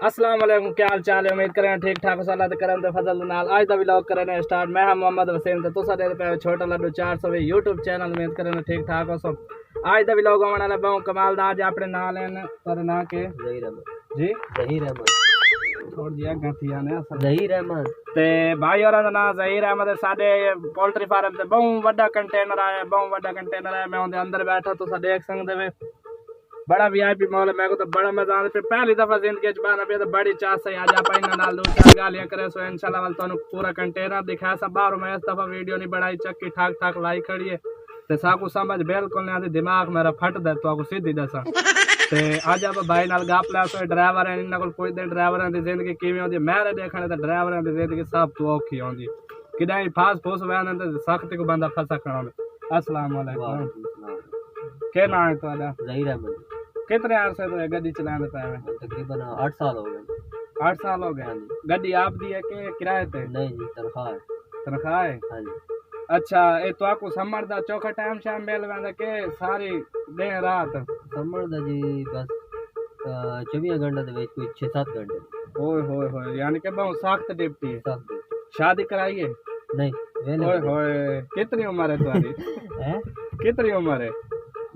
अस्सलाम वालेकुम, क्या हाल चाल है। उम्मीद करें ठीक ठाक हो। तो करम फजल नाल आज का व्लॉग करें स्टार्ट। मैं हाँ मोहम्मद वसीम तो तुसा दे पे छोटा लड्डू 400 यूट्यूब चैनल। उम्मीद करें ठीक ठाक हो सब। आज का व्लॉग आने वाला बहुत कमाल दा। आज अपने नाल हैं पर ना के ज़हीर अहमद जी ज़हीर अहमद छोड़ दिया गथिया ने ज़हीर अहमद ते भाई और ना ज़हीर अहमद साडे पोल्ट्री फार्म से बहुत बड़ा कंटेनर आया, बहुत बड़ा कंटेनर आया। मैं उनके अंदर बैठा तुसा देख सकते वे बड़ा वीआईपी मॉल है। मेरे को तो बड़ा मजा आता है। पहली दफा जिंदगी च बाना पे तो बड़ी चाह से आज आप इन नाल दो चार गालियां करे सो इंशाल्लाह वाल तनु पूरा कंटेनर दिखाया सब बाहर। मैं इस दफा वीडियो नहीं बनाई चक्की ठाक ठाक लाई खड़ी है ते साकू समझ बिल्कुल नहीं आती। दिमाग मेरा फट दे तो आपको सीधी दसा ते आज आप भाई नाल गप ला सो ड्राइवर है इन्ना कोल पुछदे ड्राइवरां दी जिंदगी किवें होंदी। मेरे देखने ते ड्राइवरां दी जिंदगी सब तो औखी होंदी। किदाई फास फूस वैन ते सख्त को बंदा फसा खड़ा। अस्सलाम वालेकुम, क्या नाम है तुम्हारा? ज़हीर अहमद। कितने अरसे तो गड्डी चलाने पे है? तकरीबन 8 साल हो गए। 8 साल हो गए। गड्डी आप दी है कि किराए पे? नहीं जी, तनख्वाह है। तनख्वाह है? हाँ जी। अच्छा ये तो आपको समर दा चौखा टाइम शाम मिल वेंदा के सारी दिन रात? समर दा जी बस 24 घंटे दे विच कोई 6-7 घंटे। ओए होए होए, यानी कि बहुत सख्त ड्यूटी है। सब शादी कराई है? नहीं वेले ओए होए, कितनी उम्र है तुम्हारी? हैं। कितनी उम्र है?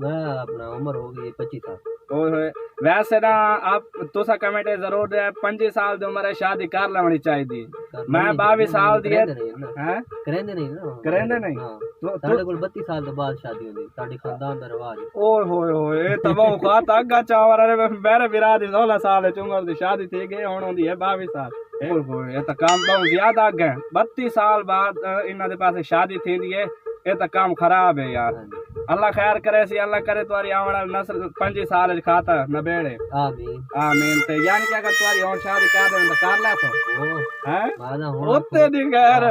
मैं अपना उम्र हो गई 25 साल। ओए होए, वैसे ना आप तुसा कमेंट जरूर है 25 साल दी उम्र है शादी कर लेनी चाहिए। मैं 22 साल दी है हैं करेंदे नहीं ना। करेंदे नहीं हां तो साडे कोल 32 साल तो बाद शादी होंदी। साडे खानदान दा रिवाज है। ओए होए होए, ये तो बहुत खात आगा चावर है। मेरे विरा दी 16 साल च उम्र दी शादी थी गई हुन होंदी है 22 साल। ओए होए, ये तो काम बहुत ज्यादा आगे 32 साल बाद इन्हां दे पास शादी थींदी है। ये तो काम खराब है यार। अल्लाह खैर करे सी, अल्लाह करे तुम्हारी आने वाली नस्ल 25 साल च खाता नबेड़े। आमीन आमीन। ते यानी कि अगर तुम्हारी और शादी कर दे तो कर ले तो हैं वादा हो ओते दी खैर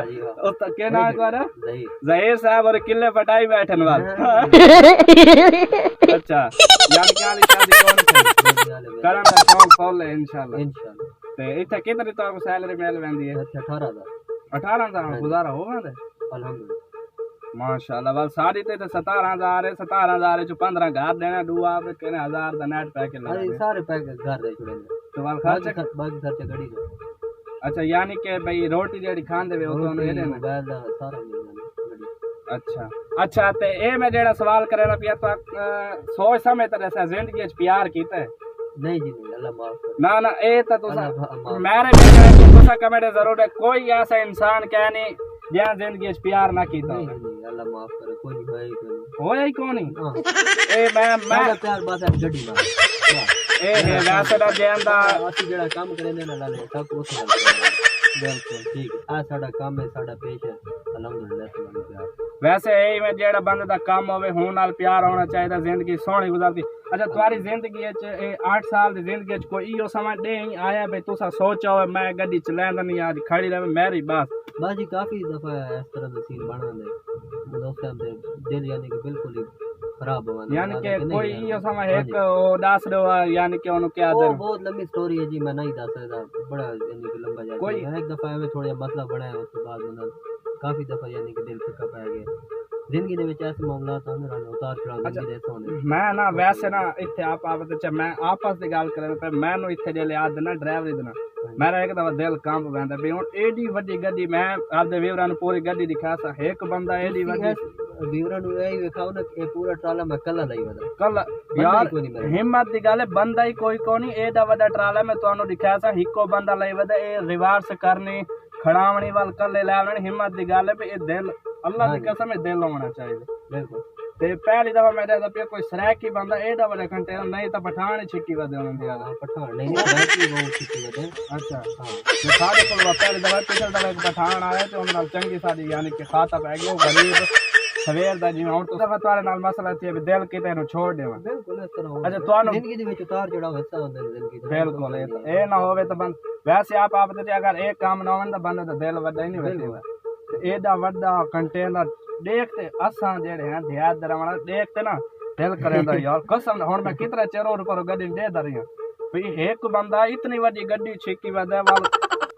उत के नाम तुम्हारा? ज़हीर साहब और किले पटाई बैठन वाल। अच्छा यानी कि वाली शादी कौन सी करन दा शौक फुल है इंशाल्लाह। ते इथे कितनी तो आपको सैलरी मिल वेंदी है? 18,000 गुजारा हो वेंदा अल्हम्दुलिल्लाह माशाल्लाह। वाल साड़ी ते 17,000 है। 17,000 च 15 घर देना दुआ पे कहने 1000 दा नेट पैक लगा अरे सारे पैक घर दे छुड़े तो वाल खर्च बाकी खर्चा गड़ी दे। अच्छा यानी कि भाई रोटी जेडी खान देवे वो तो ये देना मोबाइल दा सारा मिल जाना। अच्छा अच्छा ते ए मैं जेड़ा सवाल करे ना पिया तो सोच समझ तरह से जिंदगी च प्यार कीता है? नहीं जी नहीं, अल्लाह माफ करे। ना ना ए तो तुसा मेरे बेटे तुसा कमेंट जरूर है कोई ऐसा इंसान क्या नहीं जिया जिंदगी च प्यार ना कीता हो। अल्लाह माफ करे। कोई नहीं भाई कोई होया ही कौन ही ए मैं प्यार बात है गड्डी मार ए है वैसे दा जेंदा असि जेड़ा काम करेंदे ना लाले सब कुछ बिल्कुल ठीक है। आ साडा काम है, साडा पेश है अल्हम्दुलिल्लाह से प्यार। वैसे यही में जेड़ा बंदे दा काम होवे हुन नाल प्यार होना चाहिए, जिंदगी सोहनी गुजरती। अच्छा तुम्हारी जिंदगी च 8 साल दी जिंदगी च कोई इहो समझ दे ही आया भाई तुसा सोचो मैं गड्डी चलांदा नहीं आज खड़ी रहे मेरी बस जी काफी दफा इस तरह दे सीन बना दे दोस्तों दे दिल यानी कि बिल्कुल ही खराब हो यानी कि कोई इहो समझ एक ओ दस दो यानी कि ओनु क्या दे बहुत लंबी स्टोरी है जी। मैं नहीं दस सकदा बड़ा यानी कि लंबा जाए। कोई एक दफा में थोड़ा मसला बना है उसके बाद में काफी दफा यानी कि दिल फिका पै गया। जिंदगी दे विच ऐसे मामलात आंदे रहंदे उतार चढ़ाव जिंदगी दे होंदे। मैं ना वैसे ना इत्थे आप ते मैं आपस दी गल करन पे मैनू इत्थे जे याद देना ड्राइवरी देना मेरा एक दफा दिल कंप वैंदा भी हुन एडी वड्डी गड्डी मैं आपदे व्यूअरां नु पूरी गड्डी दिखा सा एक बंदा एडी वड्डी व्यूअरां नु यही दिखाओ ना कि पूरा ट्राला मैं कल्ला लई वदा कल यार हिम्मत दी गल है बंदा ही कोई कोनी एडा वड्डा ट्राला मैं तुहानू दिखाया सा हिको बंदा लई वदा ए रिवर्स करनी खड़ावणी वाल कल्ले लावणी हिम्मत दी गल है पे ए दिल अल्लाह दी कसम है दिल होना चाहिए बिल्कुल। ते पहली दफा मेरे दा पे कोई सराक ही बंदा एडा बड़ा कंटेनर नहीं तो पठान ही छिक्की वदे उन्होंने दिया पठान नहीं सराक ही बहुत छिक्की वदे। अच्छा हां ते सारे कोल पहली दफा पिछले दफा एक पठान आया ते उन्हां चंगी साडी यानी कि खाता पै गयो गरीब सवेर दा जिवें हुन तो दफा तुम्हारे नाल मसला थी दिल किते नु छोड़ देवा बिल्कुल इस तरह। अच्छा तुहानू जिंदगी दे विच उतार चढ़ाव हिस्सा होंदे जिंदगी दे बिल्कुल ए ना होवे तो बंद वैसे आप ते अगर एक काम ना होवे तो बंदा दा दिल वड्डा ही नहीं वैसे एडा वड्डा कंटेनर देखते असां जेड़े हैं ध्यान दरवाना देखते ना दिल करेंदा यार कसम हुन मैं कितने चेर पर गड्डी दे दरी भाई एक बंदा इतनी वड्डी गड्डी छिकी वदे वाल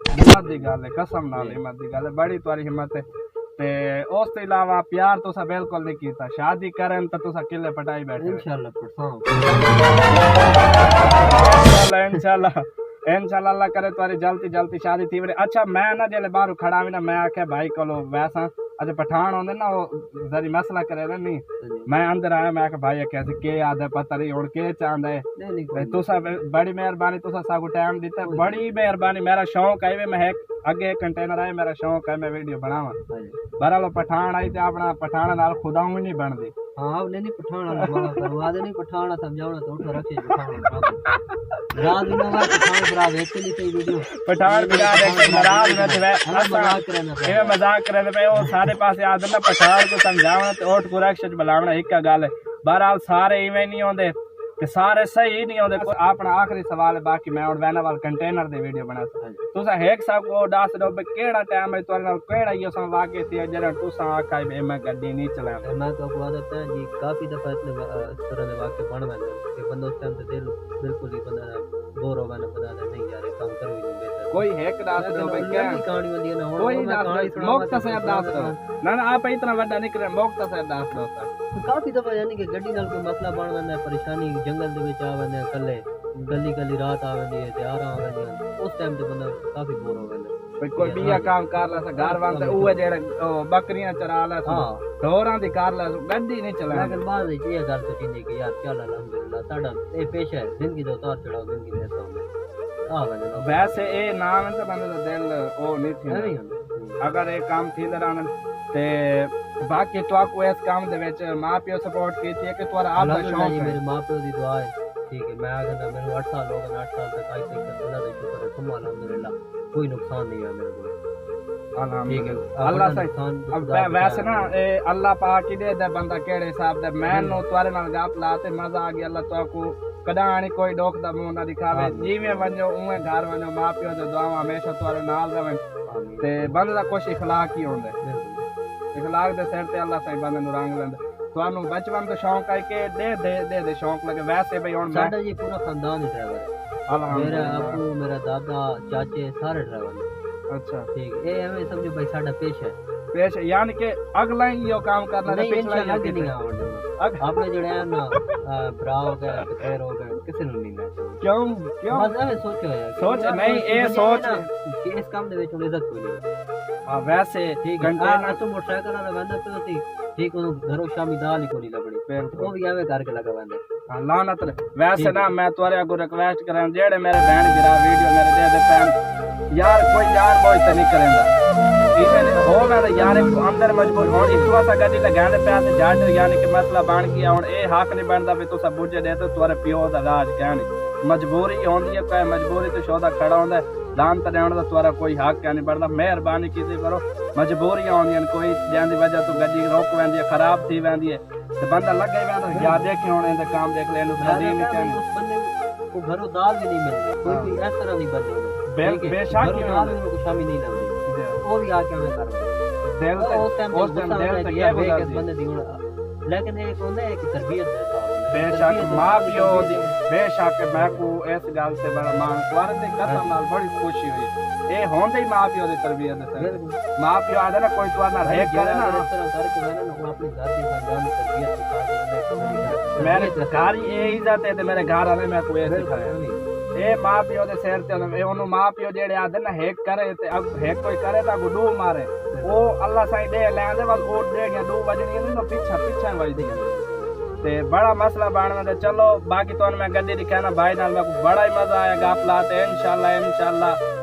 हिम्मत दी गल है कसम नाल हिम्मत दी गल है बड़ी तुम्हारी हिम्मत है। ते उस तो अलावा प्यार तुसा बिल्कुल नहीं कीता शादी करन तो तुसा किले पटाई बैठे इंशाल्लाह परसों इंशाल्लाह इंशाल्लाह अल्लाह करे तुम्हारी जल्दी जल्दी शादी थी वड़े। अच्छा मैं ना जेले बाहर खड़ा भी ना मैं आख्या भाई कोलो वैसा अच्छा पठान होंदे ना वो जरी मसला करे ना नहीं मैं अंदर आया मैं आख्या भाई कैसे के आदे पता नहीं हुन के चांदा है भाई तुसा बड़ी मेहरबानी तुसा सागु टाइम दिता बड़ी मेहरबानी मेरा शौक है मैं अगे कंटेनर आए मेरा शौक है मैं वीडियो बनावा बहरहाल पठान आई ते अपना पठान नाल खुदा ही नहीं बनदी। हां नहीं पठान वाला बात करवा दे नहीं पठान समझावना तो उठ रखे पठान रात दिन में पठान बरा वेच नहीं थी वीडियो पठान बिना देख नाराज में थे मजाक करने पे वो सारे पास याद ना पठान को समझावना ते ओट को रक्षक बुलावना एक गल बहरहाल सारे इवें नहीं होंदे ते सारे सही नहीं होंदे। अपना आखिरी सवाल है बाकी मैं हुन वैना वाल कंटेनर दे वीडियो बना तुसा हेक साहब को दस दो बे केड़ा टाइम है तोरे नाल केड़ा यो सम वाके थी जरा तुसा आखा बे मैं गड्डी नहीं चलांदा मैं तो आपको आदत है जी काफी दफा इतने इस तरह के वाके बन गए कि बंदा उस टाइम ते दिल बिल्कुल ही बंदा बोर हो गया बंदा नहीं यार काम करो ही नहीं बेहतर कोई हेक दस दो बे क्या कहानी होंदी है ना कोई कहानी मुख्तसर दस दो ना आप इतना बड़ा नहीं करे मुख्तसर दस दो काफी दफा यानी कि गड्डी नाल कोई मसला बन वंदा परेशानी जंगल दे विच आ वंदे कल्ले गली गली रात आ वंदी है त्यार आ वंदी उस टाइम ते बंदा काफी बोर हो वंदा भाई कोई बिया काम कर ला घर वांते ओए जेड़े बकरियां चरा ला ढोरां दी कर ला गड्डी नहीं चला लेकिन बाद विच ये गल सोचींदी कि यार चल अल्हम्दुलिल्लाह साडा ए पेशा है जिंदगी दा उतार चढ़ाव जिंदगी में ऐसा आ वंदा वैसे ए नाम ते बंदे दा दिल ओ नहीं थी अगर ए काम थी रहन ते बाकी तो आपको इस काम दे विच मां पियो सपोर्ट कीती है कि तुम्हारा आप दा शौक है मेरे मां पियो दी दुआ है ठीक है मैं अगर मेरे 8 साल हो गए 8 साल तक आज तक अल्लाह का शुक्र है तुम अल्हम्दुलिल्लाह कोई नुकसान नहीं है मेरे को अल्हम्दुलिल्लाह अल्लाह से अब वैसे ना अल्लाह पाक ही दे बंदा केड़े हिसाब दे मैं नो तुम्हारे नाल गप लाते मजा आ गया अल्लाह तो कदाणी कोई डोक दा मुंह ना दिखावे जिवें वणो उवें घर वणो मां पियो दी दुआ हमेशा तुम्हारे नाल रहन ते बंदे दा कुछ इखलाक ही होंदा इखलाक दे सिर ते अल्लाह सही बंदे नु रंग लंदा ਤੁਹਾਨੂੰ ਬਚਪਨ ਤੋਂ ਸ਼ੌਂਕ ਹੈ ਕਿ ਦੇ ਸ਼ੌਂਕ ਲਗੇ ਵੈਸੇ ਭਈ ਹੁਣ ਸਾਡਾ ਜੀ ਪੂਰਾ ਖਾਨਦਾਨ ਹੀ ਡਰਾਈਵਰ ਹੈ ਮੇਰਾ ਆਪੂ ਮੇਰਾ ਦਾਦਾ ਚਾਚੇ ਸਾਰੇ ਡਰਾਈਵਰ ਨੇ अच्छा ठीक ये हमें समझो भाई साडा पेश है यानी कि अगला ही यो काम करना है पिछला आगे नहीं आवड़ना आपने जड़े है ना भरा हो गया खैर हो गया किसी ने नहीं लेता क्यों बस हमें सोचो यार सोच नहीं ए सोच कि इस काम दे विच इज्जत कोई नहीं हां वैसे ठीक है आ तो मोटरसाइकिल वाला बंदा पे होती ठीक है घरों शामी दाल ही कोनी लबड़ी वो भी आवे करके लगा बंदा लानत वैसे ना मैं तुम्हारे आगू रिक्वेस्ट करां जेड़े मेरे बहन गिरा वीडियो मेरे दे पैन यार कोई यार बोझ तो नहीं करेंदा इवन हो मैं यार अंदर मजबूर होण इस वास्ते गड्डी लगाने पे ते जट यानी कि मसला बन गया हुन ए हक नहीं बनदा भी तुसा बुझे दे तो तुम्हारे पियो दा राज कहनी मजबूरी होंदी है कोई मजबूरी तो शोदा खड़ा होंदा दान तो देने का तुम्हारा कोई हक क्या नहीं बनता मेहरबानी कीती करो मजबूरियां होंदियां कोई जैसी वजह तो गड्डी रोक वैंदी है खराब थी वैंदी है तो बंदा लगे वैंदा या देखे होने इनका काम देख ले नदीम कहने उस बंदे को घरों दाल भी नहीं मिलती कोई भी इस तरह नहीं बने बेशक को शामी नहीं लगती वो भी आके हमें कर दिल उस टाइम दिल से ये बंदे दी लेकिन एक होंदा है कि तरबियत देता बेशक मां पियो दी बेशक मैं को इस गल से बड़ा मान कुआरे ते कसम नाल बड़ी खुशी हुई ए होंदे ही मां पियो दी तरबियत दे मां पियो आदे ना कोई तुआर ना रेक करे ना इस तरह करके मैंने ना अपनी घर दी खानदान की तरबियत मेरे घर ये इज्जत है ते मेरे घर वाले मैं को ऐसे सिखाया ए मां पियो दे सिर ते ए ओनु मां पियो जेड़े आदे ना हेक करे ते अब हेक कोई करे ता गुडू मारे ओ अल्लाह साईं दे लेंदे वाल ओ दे गया 2 बजनी नहीं तो पीछा वजदी ते बड़ा मसला बनना ते चलो बाकी तो मैं गड्डी दिखाना भाई नाल मेरे को बड़ा ही मजा आया गप लाते इंशाल्लाह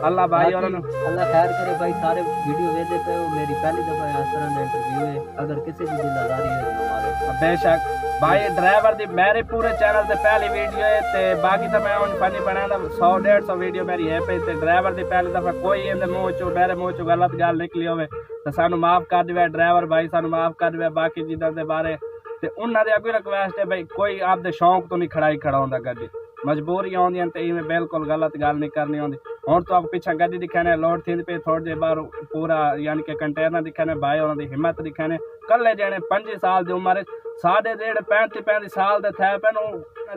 अल्लाह भाई और अल्लाह खैर करे भाई सारे वीडियो वेदे पे मेरी पहली दफा इस तरह का इंटरव्यू है अगर किसी की दिल आजारी है तो हमारे बेशक भाई ड्राइवर दी मेरे पूरे चैनल ते पहली वीडियो है ते बाकी तो मैं उन फनी बनांदा 100-150 वीडियो मेरी है पे ते ड्राइवर दी पहली दफा कोई इंदे मुंह चो मेरे मुंह चो गलत गल निकली होवे तो सानू माफ कर दिवे ड्राइवर भाई सानू माफ कर दिवे बाकी चीज़ां दे बारे ते उन्हां दे अगे रिक्वेस्ट है भाई कोई आपदे शौक तो नहीं खड़ा होंदा गड्डी मजबूरियां होंदियां ते इवें बिल्कुल गलत गल नहीं करनी होंदी हुण तो आप पीछे गड्डी दिखाने लोड थी पे थोड़ी देर बाद पूरा यानी कि कंटेनर दिखाने भाई उन्हां दी हिम्मत दिखाने कल्ले जने 25 साल दी उम्र साढ़े 35 साल दे थे पे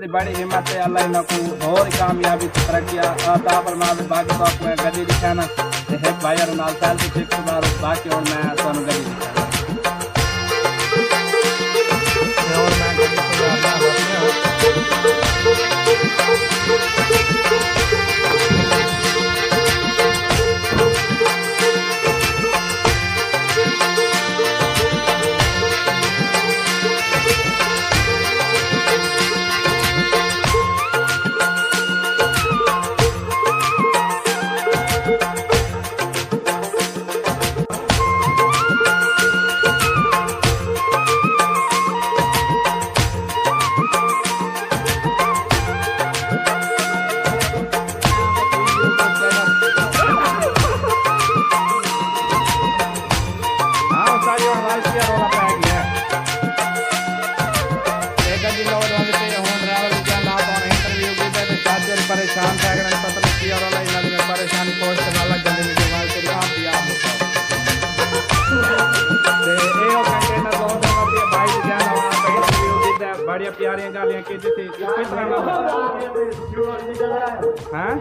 दी बड़ी हिम्मत है अल्लाह इन्हां को और कामयाबी तरक्की अता फरमावे बाकी तो आपको गड्डी दिखाना ते एक भाई और नाल सेल्फी क्लिक मारो बाकी हुण मैं तुहानू गड्डी दिखाना और मैं गड्डी चला हैं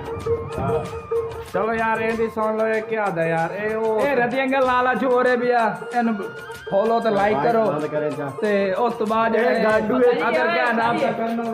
चलो यार एंडी सुन लो ये क्या था यार ए रतियां गल लाला छोरे भी इन फॉलो ते लाइक करो ते उस तो बाद अगर क्या नाम करना